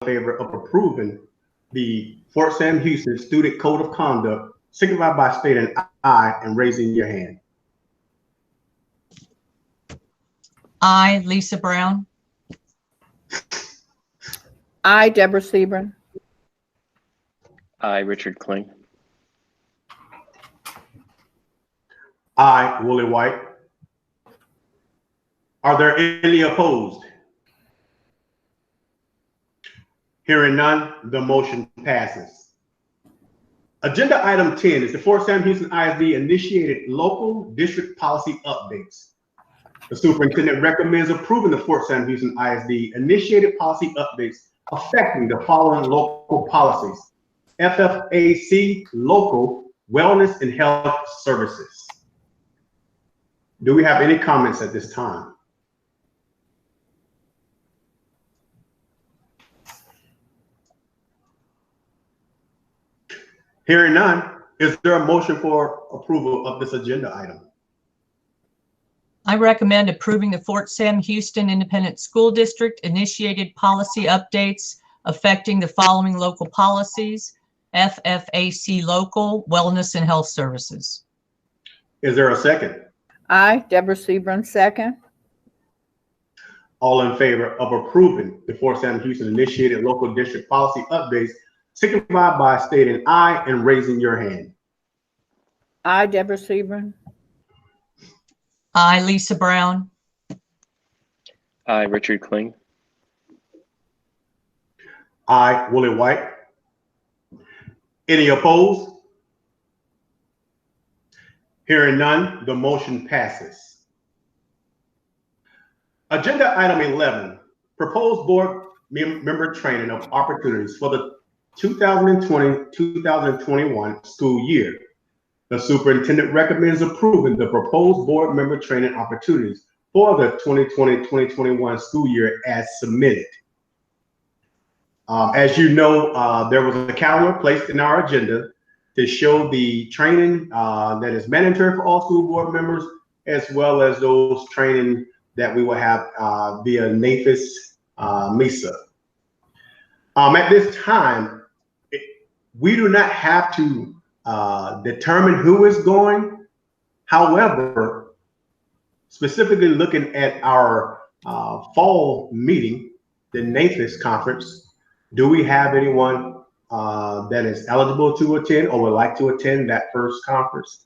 favor of approving the Fort Sam Houston Student Code of Conduct, signify by stating aye and raising your hand. Aye, Lisa Brown. Aye, Deborah Sebran. Aye, Richard Kling. Aye, Woolley White. Are there any opposed? Hearing none, the motion passes. Agenda item 10 is the Fort Sam Houston ISD initiated local district policy updates. The superintendent recommends approving the Fort Sam Houston ISD initiated policy updates affecting the following local policies: FFAC local wellness and health services. Do we have any comments at this time? Hearing none, is there a motion for approval of this agenda item? I recommend approving the Fort Sam Houston Independent School District initiated policy updates affecting the following local policies: FFAC local wellness and health services. Is there a second? Aye, Deborah Sebran, second. All in favor of approving the Fort Sam Houston initiated local district policy updates, signify by stating aye and raising your hand. Aye, Deborah Sebran. Aye, Lisa Brown. Aye, Richard Kling. Aye, Woolley White. Any opposed? Hearing none, the motion passes. Agenda item 11, proposed board member training of opportunities for the 2020-2021 school year. The superintendent recommends approving the proposed board member training opportunities for the 2020-2021 school year as submitted. As you know, there was a calendar placed in our agenda to show the training that is mandatory for all school board members, as well as those training that we will have via NAFIS MISA. At this time, we do not have to determine who is going. However, specifically looking at our fall meeting, the NAFIS conference, do we have anyone that is eligible to attend or would like to attend that first conference?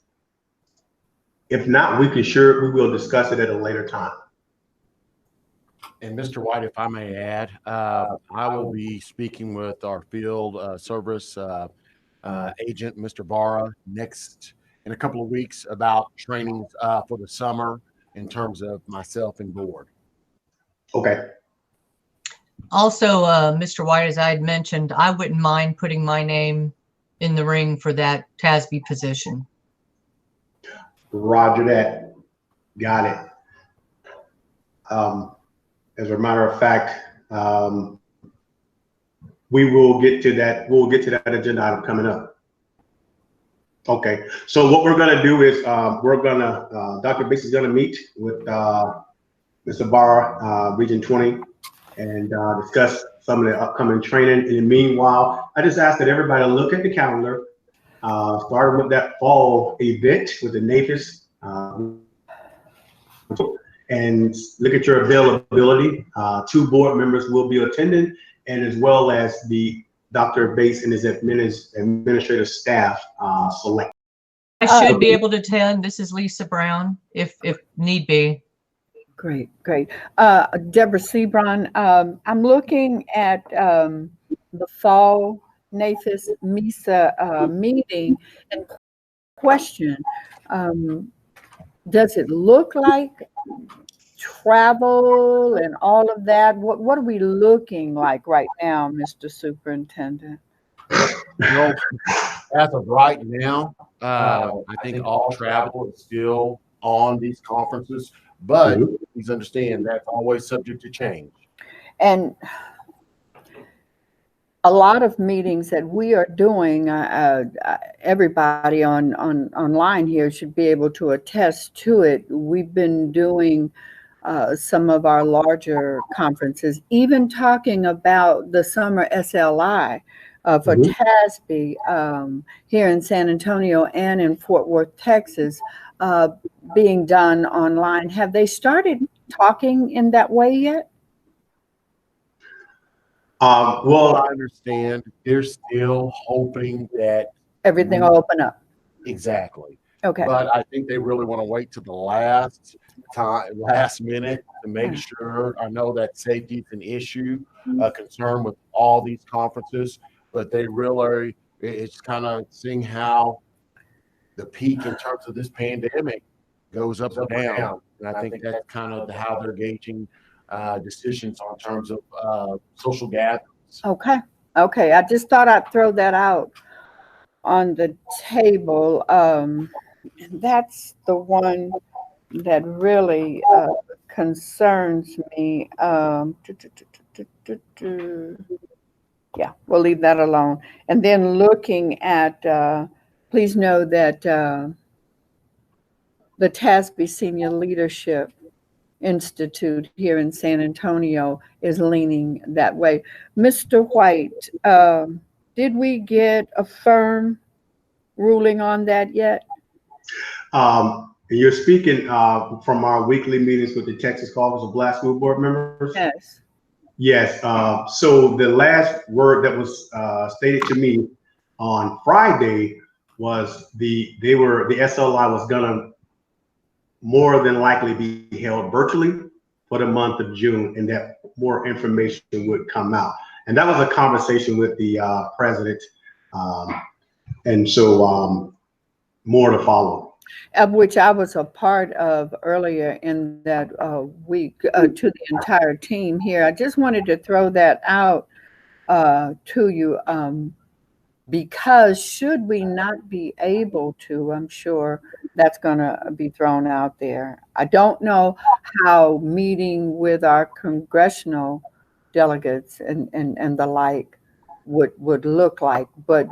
If not, we will discuss it at a later time. And Mr. White, if I may add, I will be speaking with our field service agent, Mr. Barra, in a couple of weeks about trainings for the summer in terms of myself and board. Okay. Also, Mr. White, as I had mentioned, I wouldn't mind putting my name in the ring for that TASB position. Roger that. Got it. As a matter of fact, we will get to that. We'll get to that agenda item coming up. Okay. So what we're going to do is Dr. Bix is going to meet with Mr. Barra, Region 20, and discuss some of the upcoming training. In the meanwhile, I just ask that everybody look at the calendar, starting with that fall event with the NAFIS, and look at your availability. 2 board members will be attending, and as well as the Dr. Bates and his administrative staff select. I should be able to attend. This is Lisa Brown, if need be. Great. Deborah Sebran, I'm looking at the fall NAFIS MISA meeting and question, does it look like travel and all of that? What are we looking like right now, Mr. Superintendent? Well, as of right now, I think all travel is still on these conferences, but please understand that's always subject to change. And a lot of meetings that we are doing, everybody online here should be able to attest to it. We've been doing some of our larger conferences, even talking about the summer SLI for TASB here in San Antonio and in Fort Worth, Texas, being done online. Have they started talking in that way yet? Well, I understand they're still hoping that Everything will open up. exactly. Okay. But I think they really want to wait to the last minute to make sure. I know that safety is an issue, a concern with all these conferences, but they really, it's kind of seeing how the peak in terms of this pandemic goes up or down. And I think that's kind of how they're gauging decisions in terms of social gatherings. Okay. Okay. I just thought I'd throw that out on the table. That's the one that really concerns me. Yeah, we'll leave that alone. And then looking at, please know that the TASB Senior Leadership Institute here in San Antonio is leaning that way. Mr. White, did we get a firm ruling on that yet? You're speaking from our weekly meetings with the Texas Caucus of Black School Board members? Yes. Yes. So the last word that was stated to me on Friday was the SLI was gonna more than likely be held virtually for the month of June, and that more information would come out. And that was a conversation with the president, and so more to follow. Of which I was a part of earlier in that week to the entire team here. I just wanted to throw that out to you because should we not be able to, I'm sure that's going to be thrown out there. I don't know how meeting with our congressional delegates and the like would look like, but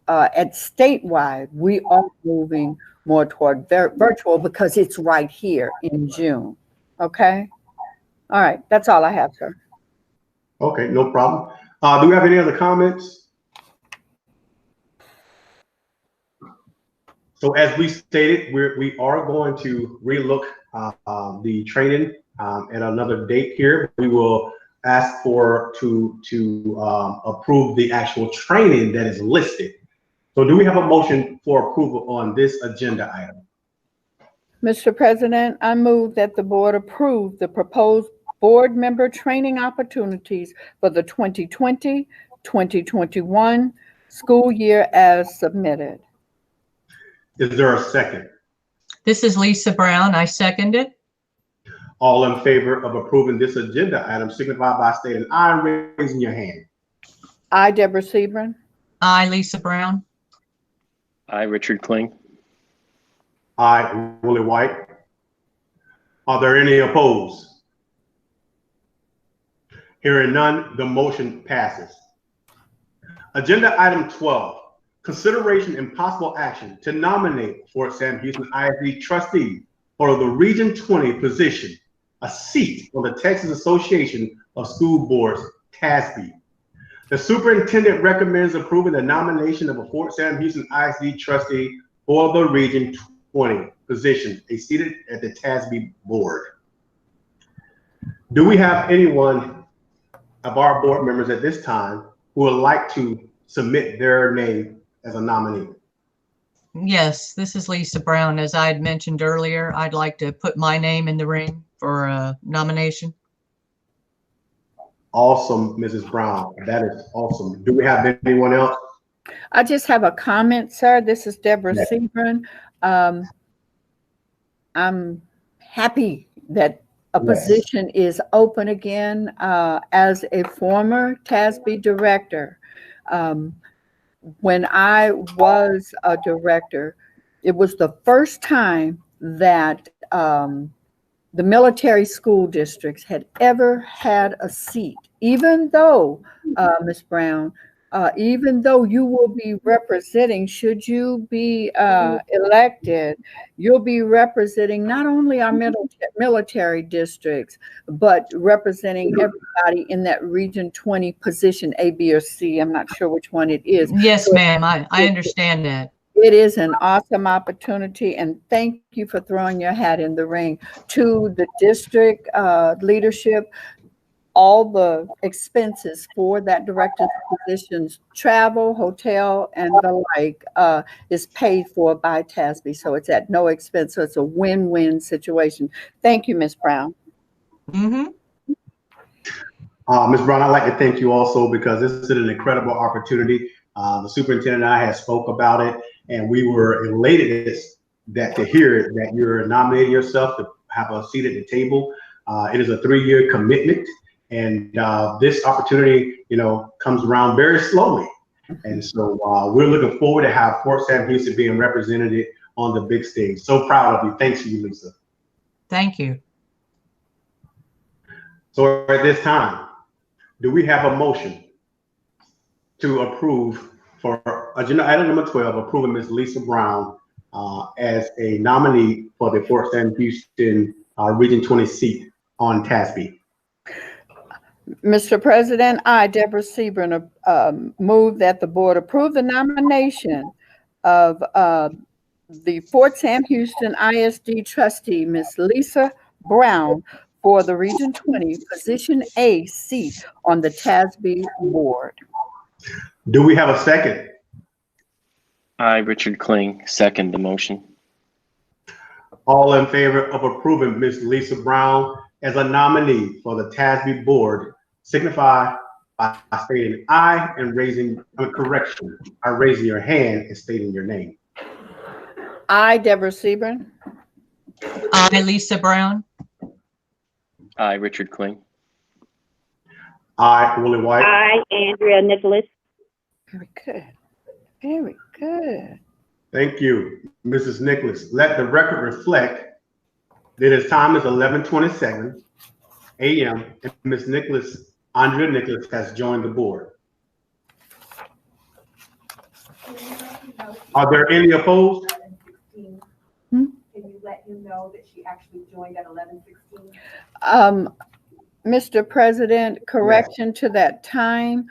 at statewide, we are moving more toward virtual because it's right here in June. Okay. All right. That's all I have, sir. Okay, no problem. Do we have any other comments? So as we stated, we are going to relook the training at another date here. We will ask to approve the actual training that is listed. So do we have a motion for approval on this agenda item? Mr. President, I move that the board approve the proposed board member training opportunities for the 2020-2021 school year as submitted. Is there a second? This is Lisa Brown. I second it. All in favor of approving this agenda item, signify by stating aye and raising your hand. Aye, Deborah Sebrin. Aye, Lisa Brown. I, Richard Kling. Aye, Willie White. Are there any opposed? Hearing none, the motion passes. Agenda item 12, consideration and possible action to nominate Fort Sam Houston ISD trustee for the Region 20 position, a seat on the Texas Association of School Boards, TASB. The superintendent recommends approving the nomination of a Fort Sam Houston ISD trustee for the Region 20 position, a seated at the TASB board. Do we have anyone of our board members at this time who would like to submit their name as a nominee? Yes, this is Lisa Brown. As I had mentioned earlier, I'd like to put my name in the ring for a nomination. Awesome, Mrs. Brown. That is awesome. Do we have anyone else? I just have a comment, sir. This is Deborah Sebrin. I'm happy that a position is open again as a former TASB director. When I was a director, it was the first time that the military school districts had ever had a seat, even though, Ms. Brown, even though you will be representing, should you be elected, you'll be representing not only our military districts, but representing everybody in that Region 20 position, A, B, or C. I'm not sure which one it is. Yes, ma'am. I understand that. It is an awesome opportunity, and thank you for throwing your hat in the ring. To the district leadership, all the expenses for that director's positions, travel, hotel, and the like, is paid for by TASB. So it's at no expense. So it's a win-win situation. Thank you, Ms. Brown. Mm-hmm. Ms. Brown, I'd like to thank you also because this is an incredible opportunity. The superintendent and I had spoke about it, and we were elated to hear that you're nominating yourself to have a seat at the table. It is a 3-year commitment. And this opportunity, comes around very slowly. And so we're looking forward to have Fort Sam Houston being represented on the big stage. So proud of you. Thanks to you, Lisa. Thank you. So at this time, do we have a motion to approve for agenda item number 12, approving Ms. Lisa Brown as a nominee for the Fort Sam Houston Region 20 seat on TASB? Mr. President, I, Deborah Sebring, move that the board approve the nomination of the Fort Sam Houston ISD trustee, Ms. Lisa Brown, for the Region 20 Position A seat on the TASB board. Do we have a second? I, Richard Kling, second the motion. All in favor of approving Ms. Lisa Brown as a nominee for the TASB board, signify by stating aye and raising your hand and stating your name. I, Deborah Sebring. I, Lisa Brown. I, Richard Kling. I, Willie White. I, Andrea Nicholas. Very good. Very good. Thank you, Mrs. Nicholas. Let the record reflect that his time is 11:27 a.m. and Ms. Nicholas, Andrea Nicholas, has joined the board. Are there any opposed? Can you let him know that she actually joined at 11:16? Mr. President, correction to that time.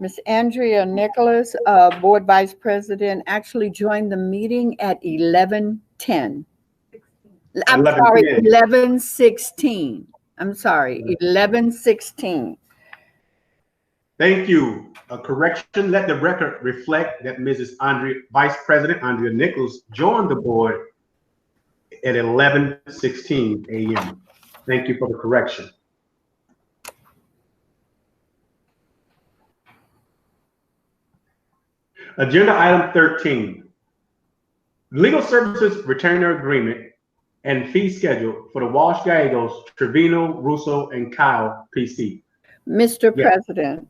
Ms. Andrea Nicholas, Board Vice President, actually joined the meeting at 11:10. I'm sorry, 11:16. I'm sorry, 11:16. Thank you. A correction. Let the record reflect that Mrs. Vice President Andrea Nichols joined the board at 11:16 a.m. Thank you for the correction. Agenda item 13, legal services retainer agreement and fee schedule for the Walsh Gallegos, Trevino, Russo, and Kyle PC. Mr. President,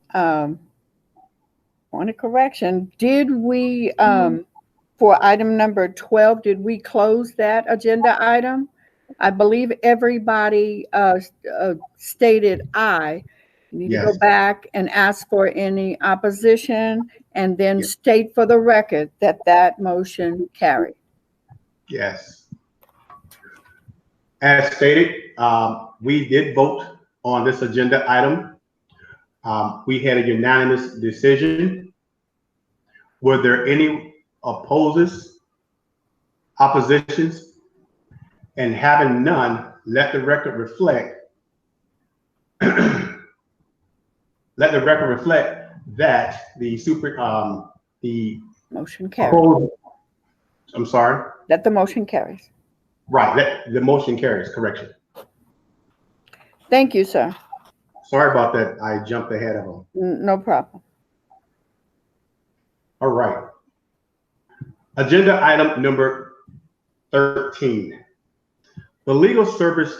point of correction, did we, for item number 12, did we close that agenda item? I believe everybody stated aye. You need to go back and ask for any opposition and then state for the record that that motion carried. Yes. As stated, we did vote on this agenda item. We had a unanimous decision. Were there any oppositions? And having none, let the record reflect that the motion carries. I'm sorry? That the motion carries. Right, that the motion carries, correction. Thank you, sir. Sorry about that. I jumped ahead of him. No problem. All right. Agenda item number 13. The legal service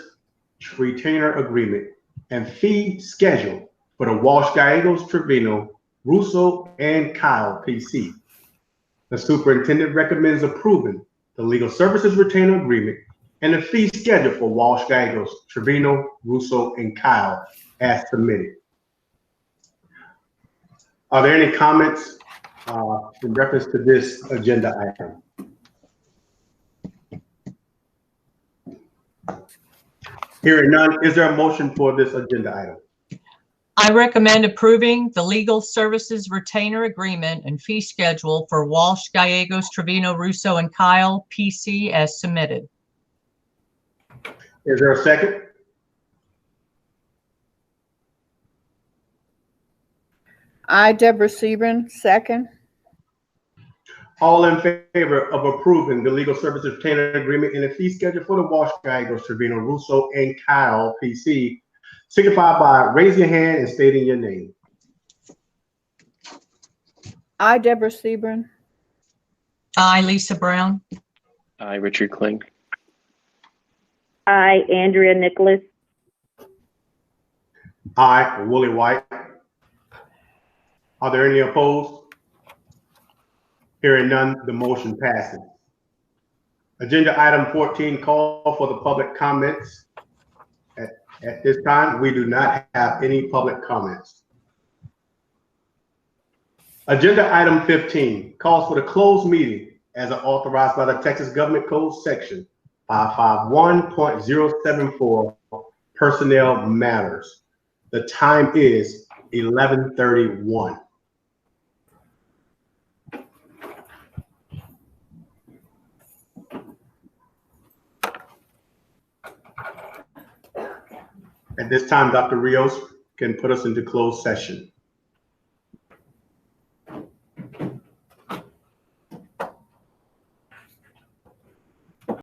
retainer agreement and fee schedule for the Walsh Gallegos, Trevino, Russo, and Kyle PC. The superintendent recommends approving the legal services retainer agreement and the fee schedule for Walsh Gallegos, Trevino, Russo, and Kyle as submitted. Are there any comments in reference to this agenda item? Hearing none, is there a motion for this agenda item? I recommend approving the legal services retainer agreement and fee schedule for Walsh, Gallegos, Trevino, Russo, and Kyle, PC, as submitted. Is there a second? I, Deborah Sebrin, second. All in favor of approving the legal services retainer agreement and the fee schedule for the Walsh, Gallegos, Trevino, Russo, and Kyle, PC, signify by raising your hand and stating your name. I, Deborah Sebrin. I, Lisa Brown. I, Richard Kling. I, Andrea Nicholas. I, Woolley White. Are there any opposed? Hearing none, the motion passes. Agenda item 14, call for the public comments. At this time, we do not have any public comments. Agenda item 15, calls for the closed meeting as authorized by the Texas Government Code section 551.074, personnel matters. The time is 11:31. At this time, Dr. Rios can put us into closed session.